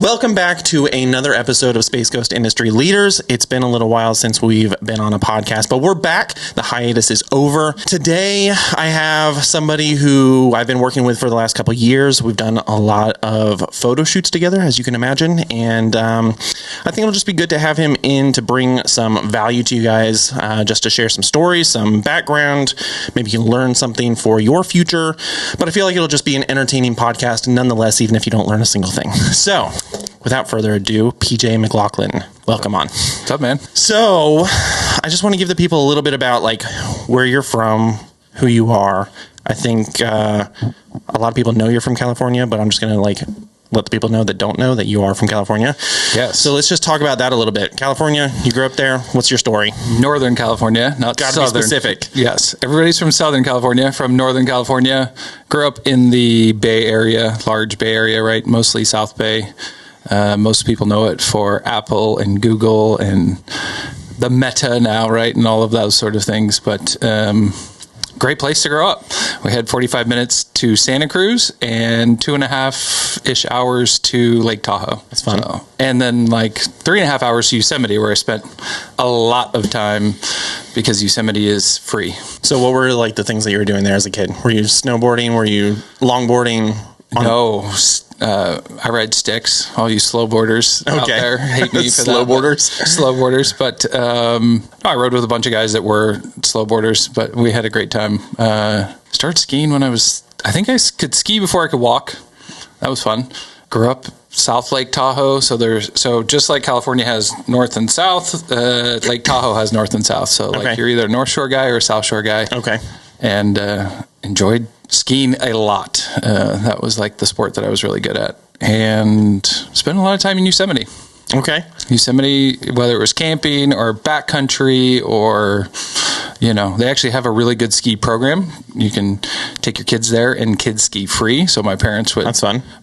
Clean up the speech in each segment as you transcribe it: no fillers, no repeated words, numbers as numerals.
Welcome back to another episode of Space Coast Industry Leaders. It's been a little while since we've been on a podcast, but we're back. The hiatus is over. Today, I have somebody who I've been working with for the last couple of years. We've done a lot of photo shoots together, as you can imagine, and I think it'll just be good to have him in to bring some value to you guys, just to share some stories, some background. Maybe you can learn something for your future, but I feel like it'll just be an entertaining podcast nonetheless, even if you don't learn a single thing. So, without further ado, PJ McLoughlin, welcome on. What's up, man? So, I just want to give the people a little bit about like where you're from, who you are. I think a lot of people know you're from California, but I'm just going to like let the people know that don't know that you are from California. Yes. So let's just talk about that a little bit. California, you grew up there. What's your story? Northern California, not Gotta Southern. be specific. Yes. Everybody's from Southern California, from Northern California. Grew up in the Bay Area, large Bay Area, right? Mostly South Bay. Most people know it for Apple and Google and the Meta now, right? And all of those sort of things. But great place to grow up. We had 45 minutes to Santa Cruz and 2.5-ish hours to Lake Tahoe. That's fun. So, and then like 3.5 hours to Yosemite, where I spent a lot of time because Yosemite is free. So what were like the things that you were doing there as a kid? Were you snowboarding? Were you longboarding? No, I ride sticks. All you slowboarders out there hate me for Slowboarders. But I rode with a bunch of guys that were snowboarders, but we had a great time. Started skiing when I think I could ski before I could walk. That was fun. Grew up South Lake Tahoe. So just like California has north and south, Lake Tahoe has north and south. So like you're either a North Shore guy or a South Shore guy. Okay. And enjoyed skiing a lot. That was like the sport that I was really good at. And spent a lot of time in Yosemite. Okay. Yosemite, whether it was camping or backcountry or, they actually have a really good ski program. You can take your kids there and kids ski free. So my parents would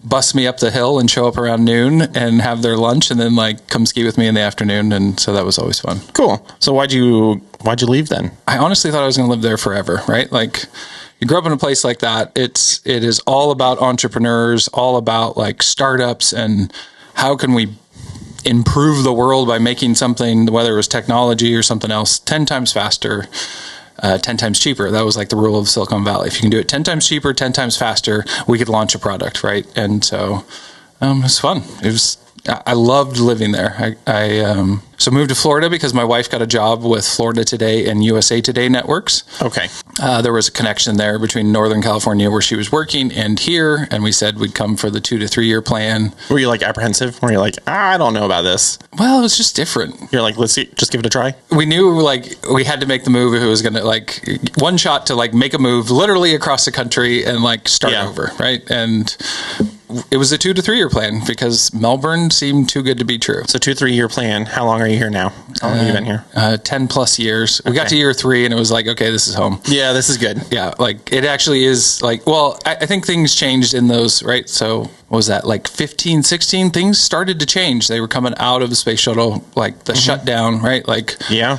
bus me up the hill and show up around noon and have their lunch and then like come ski with me in the afternoon. And so that was always fun. Cool. So why'd you leave then? I honestly thought I was going to live there forever, right? Like, you grow up in a place like that. It is all about entrepreneurs, all about like startups and how can we improve the world by making something, whether it was technology or something else, 10 times faster, 10 times cheaper. That was like the rule of Silicon Valley. If you can do it 10 times cheaper, 10 times faster, we could launch a product, right? And so it was fun. I loved living there. So moved to Florida because my wife got a job with Florida Today and USA Today networks. Okay. There was a connection there between Northern California where she was working and here, and we said we'd come for the 2 to 3 year plan. Were you like apprehensive? Were you like, I don't know about this? Well, it was just different. You're like, let's see, just give it a try. We knew like we had to make the move if it was going to like one shot to like make a move literally across the country and like start over, right? And it was a 2 to 3 year plan because Melbourne seemed too good to be true. So 2 to 3 year plan. How long are you here now? How long have you been here? 10 plus years. We got to year 3 and it was like, okay, this is home. Yeah, this is good. Yeah, like it actually is like, well, I think things changed in those, right? So what was that, like 15, 16? Things started to change. They were coming out of the space shuttle, like the shutdown, right? Like, yeah,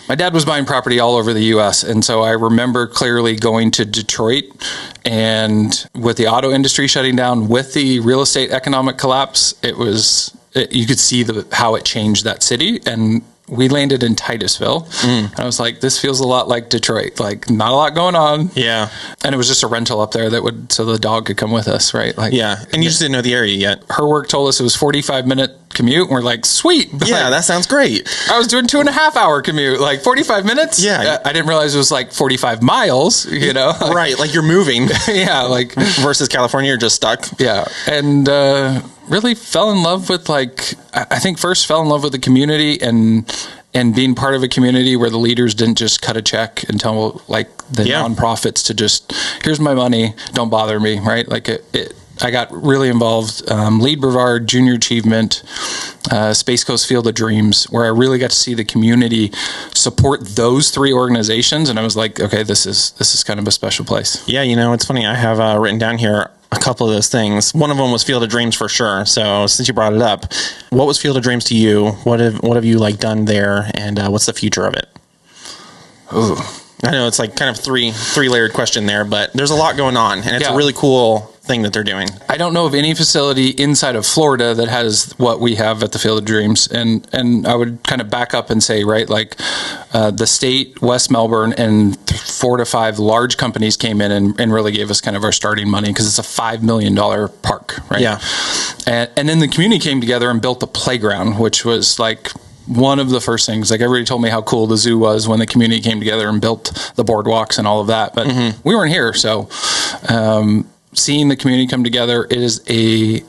my dad was buying property all over the U.S. And so I remember clearly going to Detroit and with the auto industry shutting down, with the real estate economic collapse, you could see how it changed that city. And we landed in Titusville. And I was like, this feels a lot like Detroit. Like, not a lot going on. Yeah. And it was just a rental up there so the dog could come with us, right? Like, yeah. And you just didn't know the area yet. Her work told us it was 45-minute commute. And we're like, sweet. Yeah, like, that sounds great. I was doing 2.5 hour commute, like 45 minutes. Yeah. I didn't realize it was like 45 miles, Right. Like you're moving. Yeah. Like versus California, you're just stuck. Yeah. And, really fell in love with I think first fell in love with the community and being part of a community where the leaders didn't just cut a check and tell like the nonprofits to just, here's my money, don't bother me, right? Like I got really involved, Lead Brevard, Junior Achievement, Space Coast Field of Dreams, where I really got to see the community support those 3 organizations. And I was like, okay, this is kind of a special place. Yeah. It's funny. I have written down here a couple of those things. One of them was Field of Dreams for sure. So since you brought it up, what was Field of Dreams to you? What have you like done there, and what's the future of it? Ooh. I know it's like kind of three layered question there, but there's a lot going on, and it's a really cool thing that they're doing. I don't know of any facility inside of Florida that has what we have at the Field of Dreams. And I would kind of back up and say, right, like the state, West Melbourne, and 4 to 5 large companies came in and really gave us kind of our starting money because it's a $5 million park, right? Yeah. And then the community came together and built the playground, which was like one of the first things. Like everybody told me how cool the zoo was when the community came together and built the boardwalks and all of that. But we weren't here, so... seeing the community come together, it is a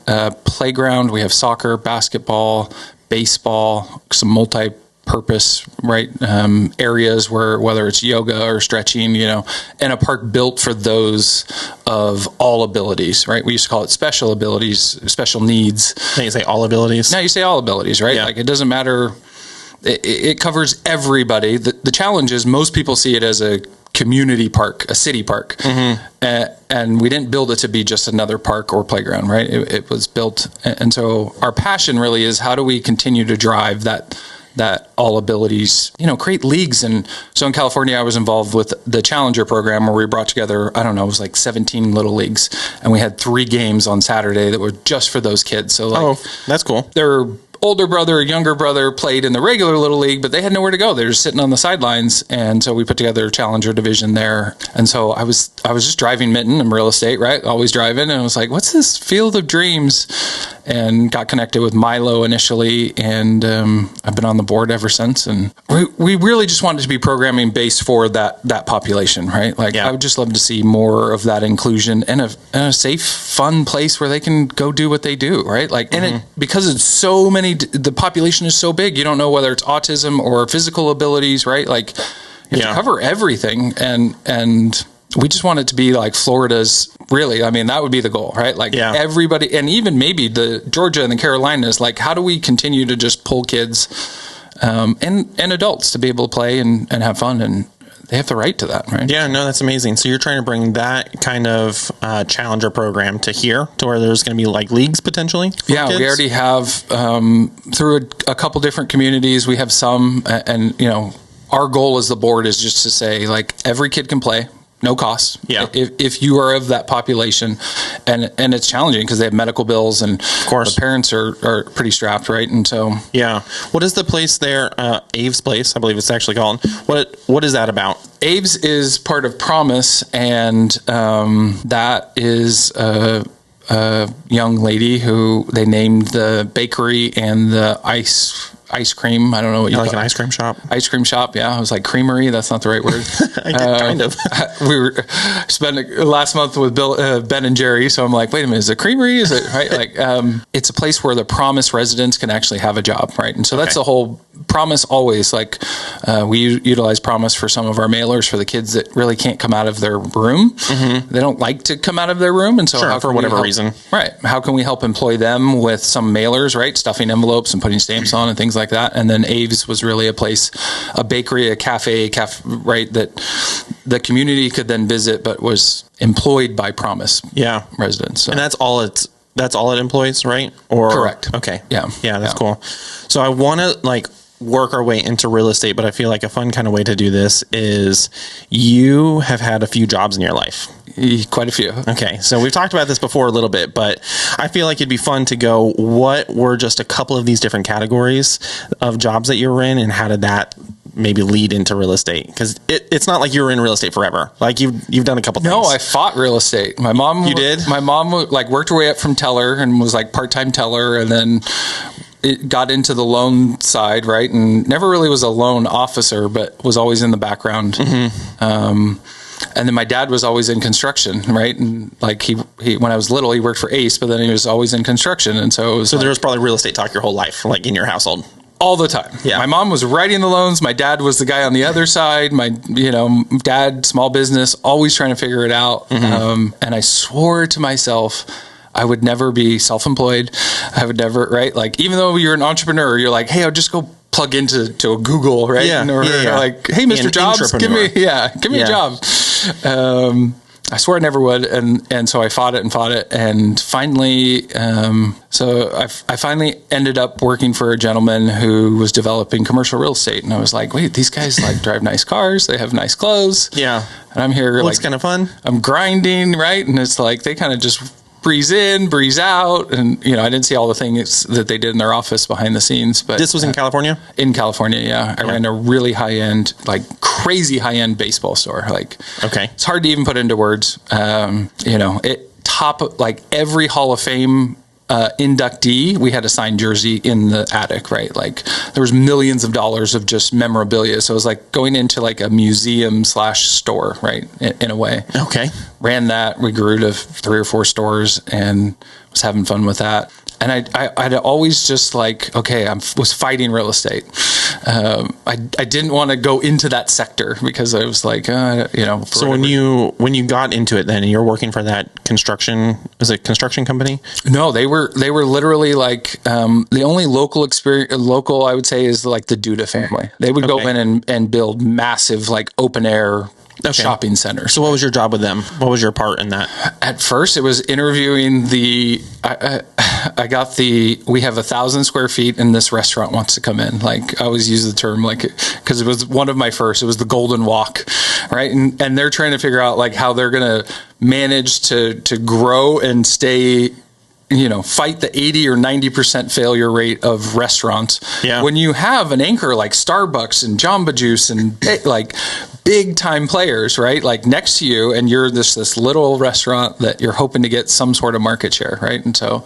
playground. We have soccer, basketball, baseball, some multi-purpose areas where whether it's yoga or stretching, and a park built for those of all abilities, right? We used to call it special abilities, special needs. Now you say all abilities? Now you say all abilities, right? Yeah. Like it doesn't matter. It covers everybody. The challenge is most people see it as a community park, a city park. And we didn't build it to be just another park or playground, right? It was built. And so our passion really is how do we continue to drive that all abilities, create leagues. And so in California, I was involved with the Challenger program where we brought together, I don't know, it was like 17 little leagues. And we had 3 games on Saturday that were just for those kids. So that's cool. Their older brother or younger brother played in the regular little league, but they had nowhere to go. They were just sitting on the sidelines. And so we put together a Challenger division there. And so I was just driving Mitten in real estate, right? Always driving. And I was like, what's this Field of Dreams? And got connected with Milo initially. And I've been on the board ever since. And we really just wanted to be programming based for that population, right? Like I would just love to see more of that inclusion and a safe, fun place where they can go do what they do, right? Like, and because it's so many, the population is so big, you don't know whether it's autism or physical abilities, right? Like you have to cover everything. And we just want it to be like Florida's, really. I mean, that would be the goal, right? Like everybody, and even maybe the Georgia and the Carolinas, like how do we continue to just pull kids and adults to be able to play and have fun, and they have the right to that, right? Yeah, no, that's amazing. So you're trying to bring that kind of Challenger program to here, to where there's going to be like leagues potentially? Yeah, kids? We already have, through a couple different communities, we have some, and our goal as the board is just to say, like, every kid can play. No cost. Yeah. If you are of that population, and it's challenging because they have medical bills, and of course the parents are pretty strapped, right? And so what is the place there? Aves Place, I believe it's actually called. What is that about? Aves is part of Promise, and that is a young lady who they named the bakery and the ice cream. I don't know what you like an ice cream shop. Ice cream shop. Yeah. I was like creamery. That's not the right word. Kind of. We were spending last month with Ben and Jerry. So I'm like, wait a minute, is it creamery? Is it right? Like, it's a place where the Promise residents can actually have a job. Right. And so that's the whole Promise always, like, we utilize Promise for some of our mailers for the kids that really can't come out of their room. They don't like to come out of their room. And so for whatever reason. Right. How can we help employ them with some mailers, right? Stuffing envelopes and putting stamps on and things like that. And then Aves was really a place, a bakery, a cafe, right, that the community could then visit, but was employed by Promise residents. So. And that's all it employs, right? Or correct. Okay. Yeah. Yeah, that's cool. So I want to work our way into real estate, but I feel like a fun kind of way to do this is you have had a few jobs in your life. Quite a few. Okay. So we've talked about this before a little bit, but I feel like it'd be fun to go, what were just a couple of these different categories of jobs that you were in, and how did that maybe lead into real estate? Because it's not like you were in real estate forever. Like you've done a couple things. No, I fought real estate. My mom. You did? My mom worked her way up from teller and was like part-time teller, and then it got into the loan side, right? And never really was a loan officer, but was always in the background. And then my dad was always in construction, right? And like he when I was little, he worked for Ace, but then he was always in construction. And so it was there was probably real estate talk your whole life, like in your household. All the time. Yeah. My mom was writing the loans. My dad was the guy on the other side. My, dad, small business, always trying to figure it out. And I swore to myself, I would never be self-employed. I would never, right? Like, even though you're an entrepreneur, you're like, hey, I'll just go plug into a Google, right? Yeah. Like, hey, Mr. Jobs, give me a job. I swore I never would, and so I fought it, and finally, so I finally ended up working for a gentleman who was developing commercial real estate, and I was like, wait, these guys drive nice cars, they have nice clothes, yeah, and I'm here looks kind of fun. I'm grinding, right, and it's like they kind of just breeze in, breeze out. And, you know, I didn't see all the things that they did in their office behind the scenes. But this was in California? In California, yeah. I ran a really high-end, like crazy high-end baseball store. Like, okay. It's hard to even put into words. You know, like every Hall of Fame inductee, we had a signed jersey in the attic, right? Like there was millions of dollars of just memorabilia. So it was like going into like a museum / store, right? In a way. Okay. Ran that. We grew to 3 or 4 stores and was having fun with that. And I'd always just like, okay, was fighting real estate. I didn't want to go into that sector because I was like, you know. So when you got into it, then you're working for that construction company? No, they were literally like the only local I would say is like the Duda family. They would go in and build massive like open air shopping centers. So what was your job with them? What was your part in that? At first, it was interviewing we have 1,000 square feet and this restaurant wants to come in. Like I always use the term like, because it was one of my first, it was the Golden Walk, right? And they're trying to figure out like how they're going to manage to grow and stay, you know, fight the 80 or 90% failure rate of restaurants. Yeah. When you have an anchor like Starbucks and Jamba Juice and like big time players, right? Like next to you, and you're this little restaurant that you're hoping to get some sort of market share, right? And so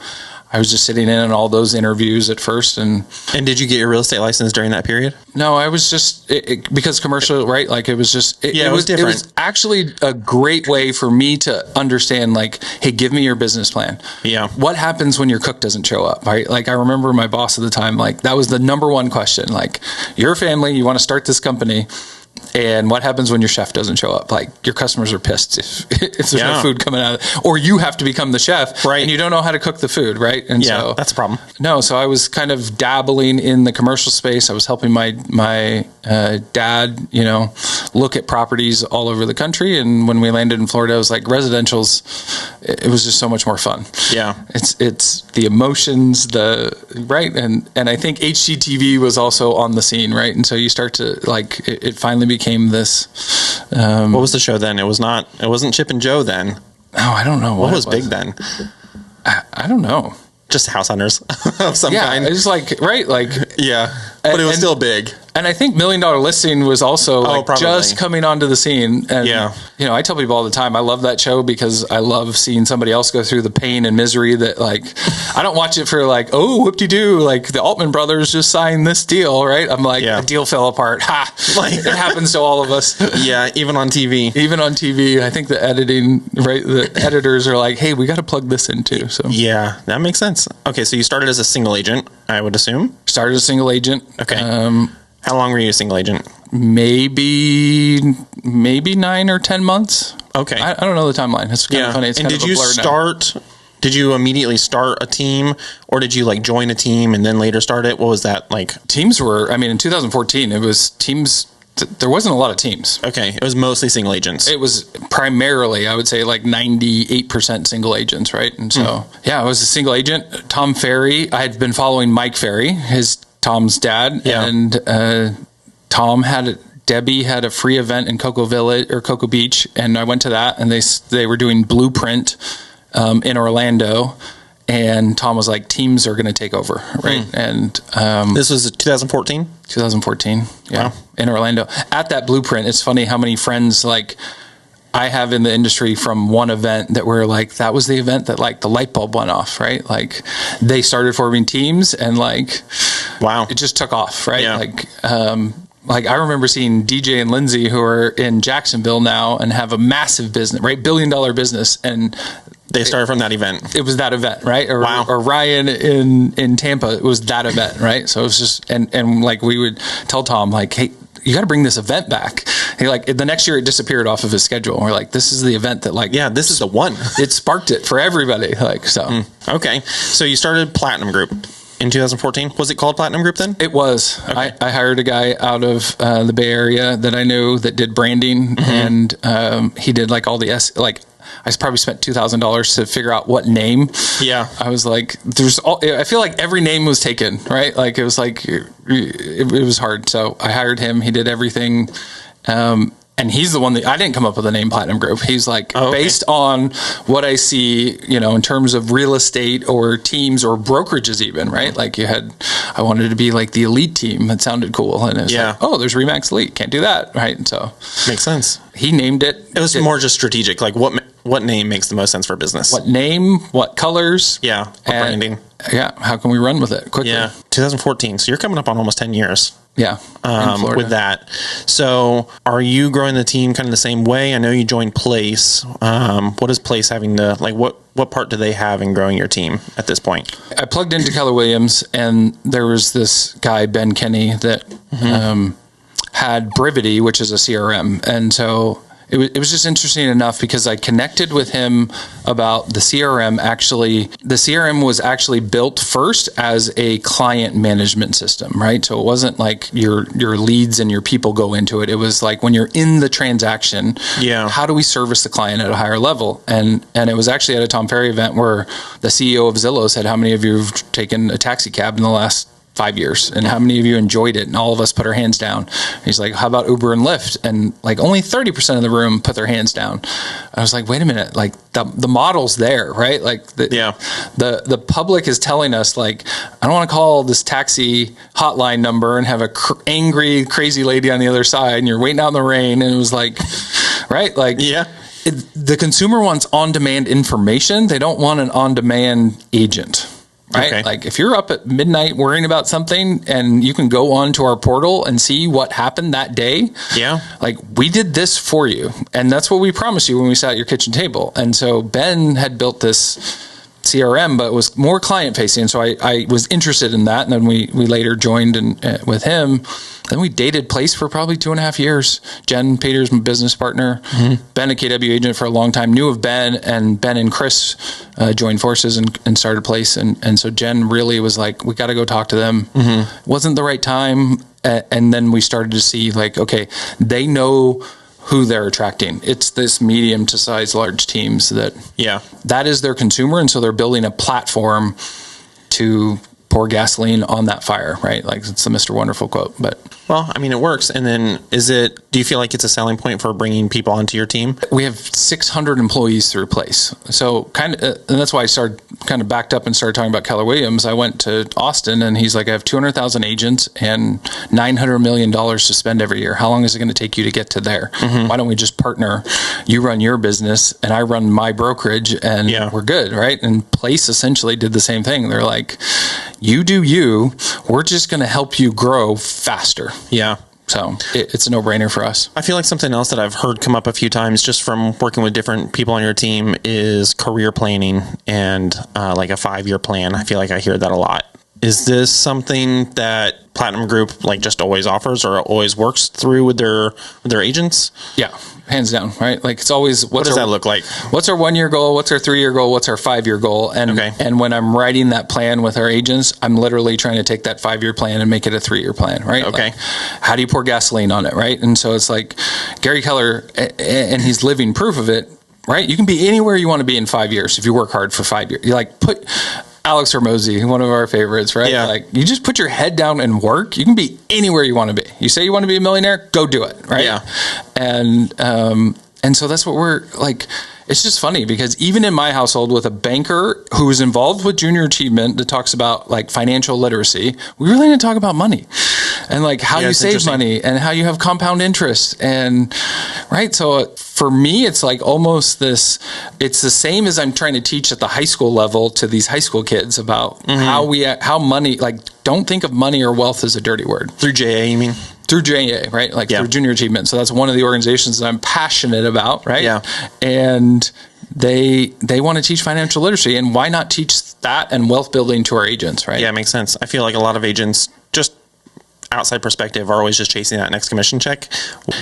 I was just sitting in on all those interviews at first. And did you get your real estate license during that period? No, I was just, because commercial, right? Like it was just, it was different. It was actually a great way for me to understand like, hey, give me your business plan. Yeah. What happens when your cook doesn't show up, right? Like I remember my boss at the time, like that was the number one question. Like your family, you want to start this company. And what happens when your chef doesn't show up? Like your customers are pissed if there's no food coming out of it, or you have to become the chef, right? And you don't know how to cook the food, right? And so that's a problem. No, so I was kind of dabbling in the commercial space. I was helping my dad, you know, look at properties all over the country. And when we landed in Florida, it was like residential's. It was just so much more fun. Yeah, it's the emotions, right, and I think HGTV was also on the scene, right? And so you start to like it finally became this. What was the show then? It wasn't Chip and Joe then. Oh, I don't know what was big then. I don't know. Just House Hunters of some kind. Yeah, it was like right, like yeah, but it was still big. And I think $1 Million Listing was also just coming onto the scene. And, you know, I tell people all the time, I love that show because I love seeing somebody else go through the pain and misery that, like, I don't watch it for, like, oh, whoop-de-doo, like, the Altman brothers just signed this deal, right? I'm like, the deal fell apart. Ha! Like, it happens to all of us. Yeah, even on TV. Even on TV. I think the editors are like, hey, we got to plug this in, too. So yeah, that makes sense. Okay, so you started as a single agent, I would assume? Started as a single agent. Okay. How long were you a single agent? Maybe 9 or 10 months. Okay. I don't know the timeline. It's kind of funny. It's and kind of a blur now. Did you immediately start a team, or did you like join a team and then later start it? What was that like? Teams were, I mean, in 2014, it was teams. There wasn't a lot of teams. Okay. It was mostly single agents. It was primarily, I would say, like 98% single agents, right? And so, I was a single agent. Tom Ferry, I had been following Mike Ferry, Tom's dad, and Debbie had a free event in Cocoa Beach, and I went to that, and they were doing Blueprint in Orlando, and Tom was like, teams are going to take over, right? And this was 2014? 2014, in Orlando. At that Blueprint, it's funny how many friends like I have in the industry from one event that were like, that was the event that like the light bulb went off, right? Like they started forming teams and like, wow, it just took off, right? Yeah. Like I remember seeing DJ and Lindsay who are in Jacksonville now and have a massive business, right? $1 billion business. And they started from that event. It was that event, right? Or Ryan in Tampa, it was that event, right? So it was just, and like we would tell Tom like, hey, you got to bring this event back. He like the next year it disappeared off of his schedule. And we're like, this is the event that like, this is the one. It sparked it for everybody. Like, so. Okay. So you started Platinum Group in 2014. Was it called Platinum Group then? It was. Okay. I hired a guy out of the Bay Area that I knew that did branding, and he did like all the I probably spent $2,000 to figure out what name. Yeah. I was like, I feel like every name was taken, right? Like it was like, it was hard. So I hired him. He did everything. And he's the one that I didn't come up with the name Platinum Group. He's like, based on what I see, in terms of real estate or teams or brokerages even, right? Like I wanted to be like the elite team. It sounded cool. And it was like, there's Remax Elite. Can't do that, right? And so makes sense. He named it. It was more just strategic. Like what name makes the most sense for business? What name, what colors. Yeah. What branding. Yeah. How can we run with it quickly? Yeah. 2014. So you're coming up on almost 10 years. Yeah. With that. So are you growing the team kind of the same way? I know you joined Place. What is Place having to, like, what part do they have in growing your team at this point? I plugged into Keller Williams, and there was this guy, Ben Kenny, that had Brevity, which is a CRM. And so it was just interesting enough because I connected with him about the CRM. Actually, the CRM was actually built first as a client management system, right? So it wasn't like your leads and your people go into it. It was like when you're in the transaction, how do we service the client at a higher level? And it was actually at a Tom Ferry event where the CEO of Zillow said, how many of you have taken a taxi cab in the last 5 years, and how many of you enjoyed it? And all of us put our hands down. He's like, how about Uber and Lyft? And like only 30% of the room put their hands down. I was like, wait a minute, like the model's there, right? Like the public is telling us, like, I don't want to call this taxi hotline number and have a angry, crazy lady on the other side, and you're waiting out in the rain. And it was like, right? Like, the consumer wants on-demand information. They don't want an on-demand agent. Right? Okay. Like if you're up at midnight worrying about something and you can go onto our portal and see what happened that day. Yeah. Like we did this for you. And that's what we promised you when we sat at your kitchen table. And so Ben had built this CRM, but it was more client facing. So I was interested in that. And then we later joined with him. Then we dated Place for probably 2.5 years. Jen Peters, my business partner, Ben, a KW agent for a long time, knew of Ben, and Ben and Chris joined forces and started Place. And so Jen really was like, we got to go talk to them. Wasn't the right time. And then we started to see like, okay, they know who they're attracting. It's this medium to size large teams that is their consumer. And so they're building a platform to pour gasoline on that fire, right? Like it's the Mr. Wonderful quote, but. Well, I mean, it works. And then do you feel like it's a selling point for bringing people onto your team? We have 600 employees through Place. So and that's why I started kind of backed up and started talking about Keller Williams. I went to Austin and he's like, I have 200,000 agents and $900 million to spend every year. How long is it going to take you to get to there? Why don't we just partner? You run your business and I run my brokerage and we're good, right? And Place essentially did the same thing. They're like, you do you, we're just going to help you grow faster. Yeah. So it's a no-brainer for us. I feel like something else that I've heard come up a few times just from working with different people on your team is career planning and like a 5-year plan. I feel like I hear that a lot. Is this something that Platinum Group like just always offers or always works through with their agents? Yeah, hands down, right? Like it's always what does that look like? What's our 1-year goal? What's our 3-year goal? What's our 5-year goal? And when I'm writing that plan with our agents, I'm literally trying to take that 5-year plan and make it a 3-year plan, right? Okay. Like, how do you pour gasoline on it, right? And so it's like Gary Keller, and he's living proof of it, right? You can be anywhere you want to be in 5 years if you work hard for 5 years. You like Alex Hormozy, one of our favorites, right? Yeah. Like you just put your head down and work. You can be anywhere you want to be. You say you want to be a millionaire, go do it, right? Yeah. And so that's what we're like. It's just funny because even in my household with a banker who is involved with junior achievement that talks about like financial literacy, we really didn't talk about money and like how you save money and how you have compound interest and right. So for me, it's like almost it's the same as I'm trying to teach at the high school level to these high school kids about how money, like don't think of money or wealth as a dirty word. Through JA, you mean? Through JA, right? Like through junior achievement. So that's one of the organizations that I'm passionate about, right? Yeah. And they want to teach financial literacy, and why not teach that and wealth building to our agents, right? Yeah, it makes sense. I feel like a lot of agents, just outside perspective, are always just chasing that next commission check.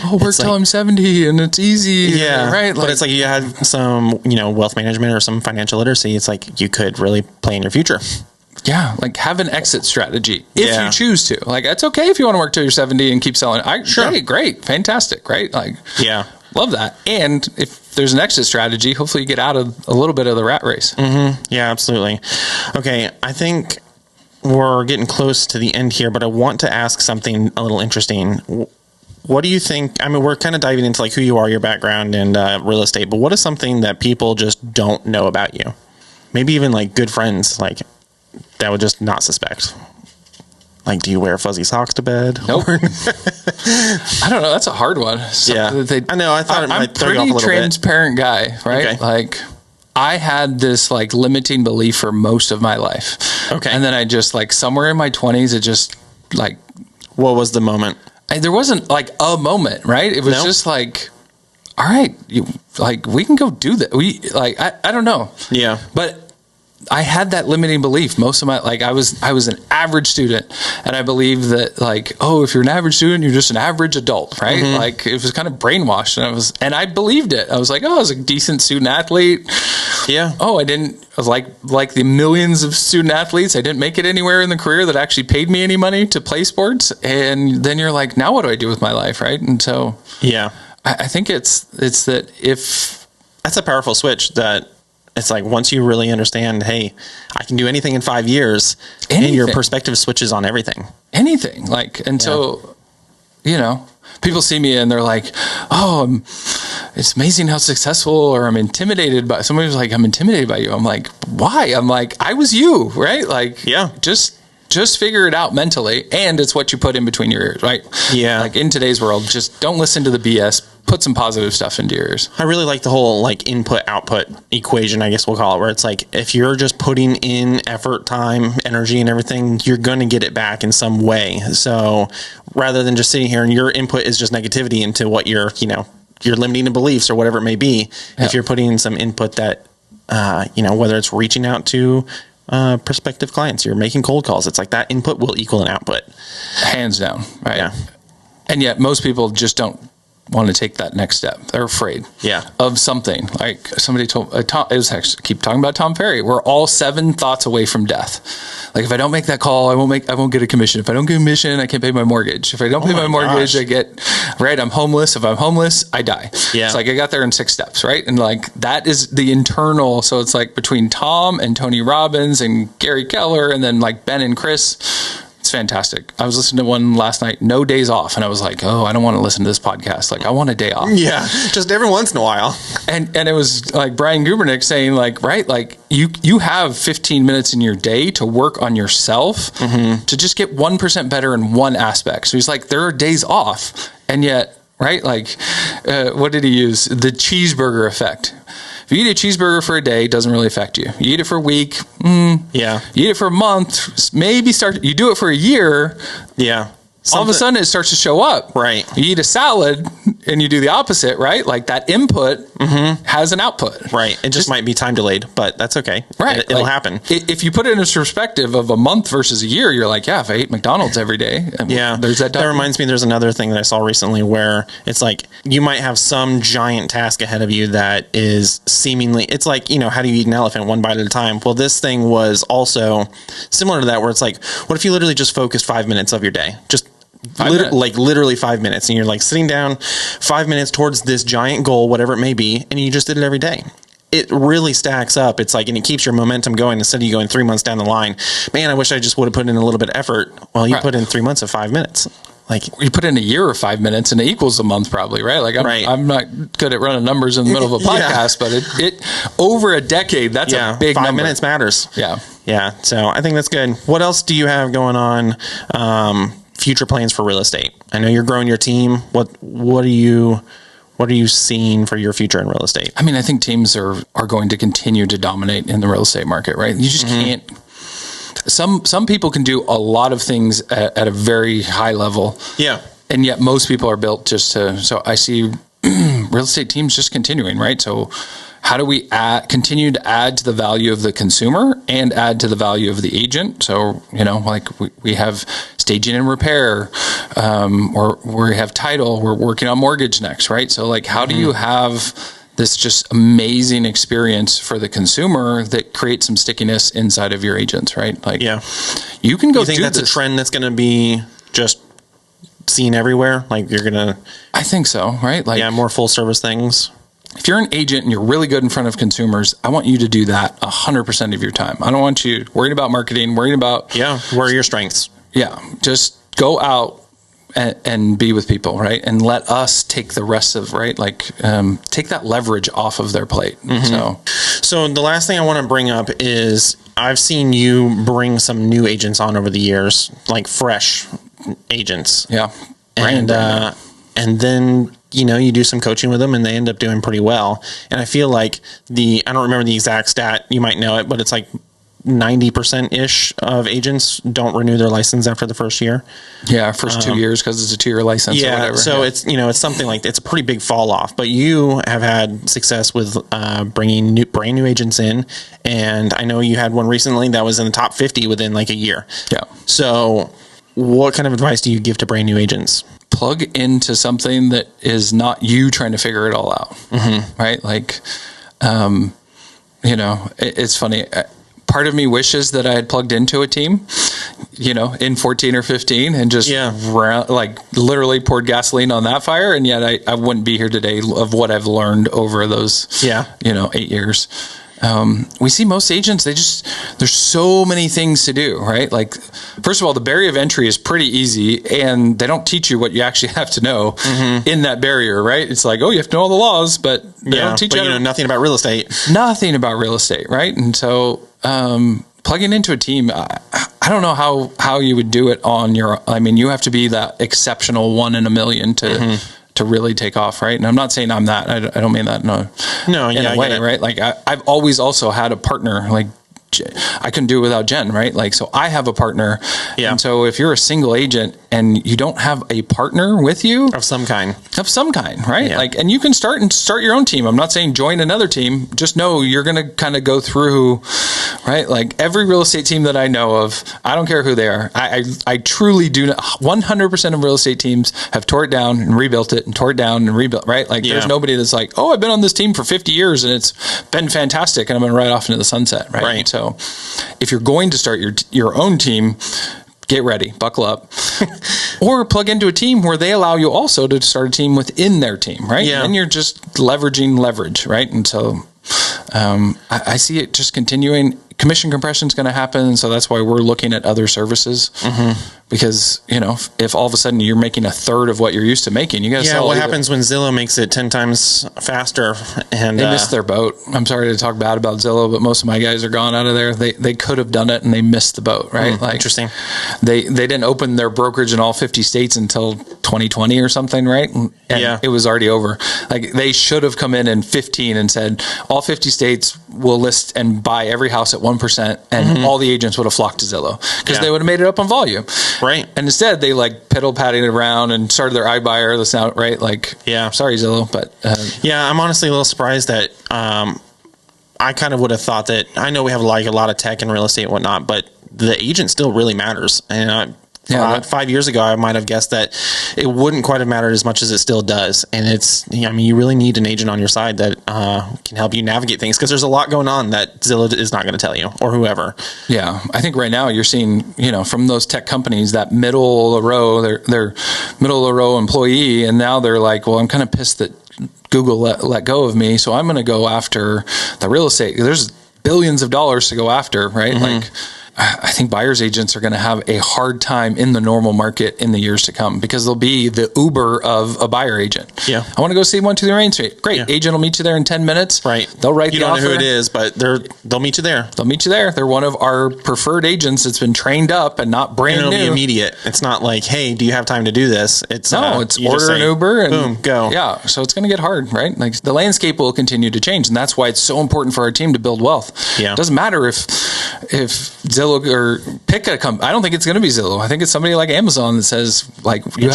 Oh, work till I'm 70 and it's easy. Yeah. Right. But it's like you had some, wealth management or some financial literacy. It's like you could really plan your future. Yeah, like have an exit strategy if you choose to. Like it's okay if you want to work till you're 70 and keep selling. Great, fantastic, right? Like love that. And if there's an exit strategy, hopefully you get out of a little bit of the rat race. Yeah, absolutely. Okay, I think we're getting close to the end here, but I want to ask something a little interesting. what do you think? I mean, we're kind of diving into like who you are, your background, and real estate. But what is something that people just don't know about you? Maybe even like good friends, like that would just not suspect. Like, do you wear fuzzy socks to bed? Nope. I don't know. That's a hard one. I know. I thought it might throw you off a little bit. I'm a pretty transparent guy, right? Okay. Like, I had this like limiting belief for most of my life. Okay. And then I just like somewhere in my 20s, it just like. What was the moment? There wasn't like a moment, right? It was just like, all right, we can go do that. I don't know. Yeah. But I had that limiting belief most of my, like I was an average student, and I believed that like, oh, if you're an average student, you're just an average adult, right? Mm-hmm. Like it was kind of brainwashed, and I believed it. I was like, oh, I was a decent student athlete. Yeah. Oh, I was like the millions of student athletes, I didn't make it anywhere in the career that actually paid me any money to play sports. And then you're like, now what do I do with my life, right? And so yeah, I think it's that if that's a powerful switch that. It's like once you really understand, hey, I can do anything in 5 years, and your perspective switches on everything. Anything. So, people see me and they're like, oh, it's amazing how successful, or I'm intimidated by, somebody was like, I'm intimidated by you. I'm like, why? I'm like, I was you, right? Like, yeah, just figure it out mentally, and it's what you put in between your ears, right? Yeah. Like in today's world, just don't listen to the BS. Put some positive stuff into your ears. I really like the whole like input output equation, I guess we'll call it, where it's like if you're just putting in effort, time, energy, and everything, you're going to get it back in some way. So rather than just sitting here and your input is just negativity into what your limiting beliefs or whatever it may be, if you're putting in some input that, whether it's reaching out to prospective clients, you're making cold calls, it's like that input will equal an output. Hands down, right? Yeah. And yet most people just don't want to take that next step. They're afraid of something. Like somebody told, it was actually, keep talking about Tom Ferry. We're all 7 thoughts away from death. Like if I don't make that call, I won't get a commission. If I don't get a commission, I can't pay my mortgage. If I don't pay my mortgage, I'm homeless. If I'm homeless, I die. Yeah. It's like I got there in 6 steps, right? And like that is the internal. So it's like between Tom and Tony Robbins and Gary Keller, and then like Ben and Chris. It's fantastic. I was listening to one last night, No Days Off, and I was like, oh, I don't want to listen to this podcast. Like, I want a day off. Yeah, just every once in a while. And it was like Brian Gubernick saying, like, right, like you have 15 minutes in your day to work on yourself to just get 1% better in one aspect. So he's like, there are days off, and yet, right, like, what did he use? The cheeseburger effect. If you eat a cheeseburger for a day, it doesn't really affect you. You eat it for a week, You eat it for a month, you do it for a year, all of a sudden it starts to show up. Right. You eat a salad and you do the opposite, right? Like that input has an output. Right. It just might be time delayed, but that's okay. Right. It'll happen. If you put it in a perspective of a month versus a year, you're like, if I ate McDonald's every day, there's that. That reminds me, there's another thing that I saw recently where it's like you might have some giant task ahead of you that is seemingly, it's like, how do you eat an elephant one bite at a time? Well, this thing was also similar to that, where it's like, what if you literally just focused 5 minutes of your day? Just literally 5 minutes, and you're like sitting down 5 minutes towards this giant goal, whatever it may be, and you just did it every day. It really stacks up. It's like, and it keeps your momentum going instead of you going 3 months down the line. Man, I wish I just would have put in a little bit of effort. Well, you put in 3 months of 5 minutes. Like you put in a year of 5 minutes and it equals a month probably, right? Like I'm not good at running numbers in the middle of a podcast, but it over a decade, that's a big 5 number. minutes matters. Yeah. Yeah. So I think that's good. What else do you have going on? Future plans for real estate? I know you're growing your team. What are you seeing for your future in real estate? I mean, I think teams are going to continue to dominate in the real estate market, right? You just can't. Some people can do a lot of things at a very high level. Yeah. And yet most people are built just to, so I see real estate teams just continuing, right? So how do we continue to add to the value of the consumer and add to the value of the agent? So, like we have staging and repair, or we have title, we're working on mortgage next, right? So like, how do you have this just amazing experience for the consumer that creates some stickiness inside of your agents, right? Like, you can go. You think that's a trend that's going to be just seen everywhere? Like I think so, right? Like, more full service things. If you're an agent and you're really good in front of consumers, I want you to do that 100% of your time. I don't want you worried about marketing, worried about... where are your strengths? Yeah, just go out and be with people, right? And let us take the rest of, right? Like, take that leverage off of their plate. So the last thing I want to bring up is I've seen you bring some new agents on over the years, like fresh agents. Yeah. And then, you do some coaching with them and they end up doing pretty well. And I feel like I don't remember the exact stat, you might know it, but it's like 90% ish of agents don't renew their license after the first year. Yeah. First 2 years, cause it's a 2-year license or whatever. So it's, it's something like, it's a pretty big fall off, but you have had success with, bringing brand new agents in. And I know you had one recently that was in the top 50 within like a year. Yeah. So what kind of advice do you give to brand new agents? Plug into something that is not you trying to figure it all out. Right. Like, it's funny. Part of me wishes that I had plugged into a team, in 14 or 15 and just literally poured gasoline on that fire. And yet I wouldn't be here today of what I've learned over those, 8 years. We see most agents, there's so many things to do, right? Like, first of all, the barrier of entry is pretty easy and they don't teach you what you actually have to know in that barrier, right? It's like, you have to know all the laws, but they don't teach you nothing about real estate. Nothing about real estate, right? And so, plugging into a team, I don't know how you would do it on you have to be that exceptional 1 in a million to really take off, right? And I'm not saying I'm that. I don't mean that in a way, right? Like I've always also had a partner. Like I couldn't do it without Jen, right? Like, so I have a partner. Yeah. And so if you're a single agent and you don't have a partner with you of some kind, right? Yeah. Like, and you can start your own team. I'm not saying join another team. Just know you're going to kind of go through, right? Like every real estate team that I know of, I don't care who they are. I truly do not. 100% of real estate teams have tore it down and rebuilt it and tore it down and rebuilt, right? Like there's nobody that's like, I've been on this team for 50 years and it's been fantastic and I'm going to ride off into the sunset, right? Right. So if you're going to start your own team, get ready, buckle up, or plug into a team where they allow you also to start a team within their team, right? Yeah. And you're just leveraging leverage, right? And so I see it just continuing. Commission compression is going to happen. So that's why we're looking at other services because, if all of a sudden you're making a third of what you're used to making, you got to sell. What happens when Zillow makes it 10 times faster and they missed their boat? I'm sorry to talk bad about Zillow, but most of my guys are gone out of there. They could have done it and they missed the boat, right? Interesting. They didn't open their brokerage in all 50 states until 2020 or something, right? And it was already over. Like they should have come in 15 and said, all 50 states will list and buy every house at 1%, and all the agents would have flocked to Zillow because they would have made it up on volume. Right. And instead they piddle patting it around and started their iBuyer list out, right? Sorry, Zillow, but I'm honestly a little surprised that I kind of would have thought that I know we have a lot of tech and real estate and whatnot, but the agent still really matters. And 5 years ago, I might have guessed that it wouldn't quite have mattered as much as it still does. And you really need an agent on your side that can help you navigate things because there's a lot going on that Zillow is not going to tell you or whoever. Yeah. I think right now you're seeing, from those tech companies, that middle of the row, they're middle of the row employee. And now they're like, well, I'm kind of pissed that Google let go of me. So I'm going to go after the real estate. There's billions of dollars to go after, right? I think buyer's agents are going to have a hard time in the normal market in the years to come because they'll be the Uber of a buyer agent. Yeah. I want to go see 123 Main Street. Great. Yeah. Agent will meet you there in 10 minutes. Right. They'll write the offer. You don't know who it is, but they'll meet you there. They'll meet you there. They're one of our preferred agents that's been trained up and not brand new. It'll be immediate. It's not like, hey, do you have time to do this? It's order an Uber and boom, go. Yeah. So it's going to get hard, right? Like the landscape will continue to change. And that's why it's so important for our team to build wealth. Yeah. It doesn't matter if Zillow or pick a company. I don't think it's going to be Zillow. I think it's somebody like Amazon that says you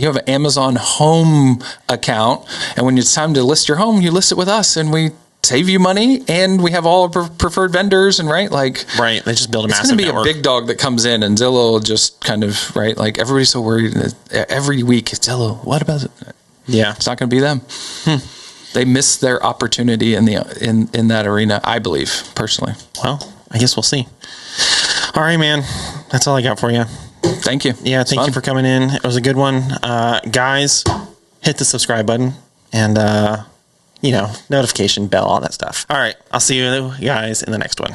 have an Amazon home account, and when it's time to list your home, you list it with us, and we save you money, and we have all our preferred vendors, and right. They just build a massive network. It's going to be a big dog that comes in, and Zillow just kind of like everybody's so worried every week. Zillow, what about it? Yeah, it's not going to be them. They missed their opportunity in that arena, I believe, personally. Well, I guess we'll see. All right, man. That's all I got for you. Thank you. Yeah, thank you for coming in. It was a good one. Guys, hit the subscribe button and, notification bell, all that stuff. All right. I'll see you guys in the next one.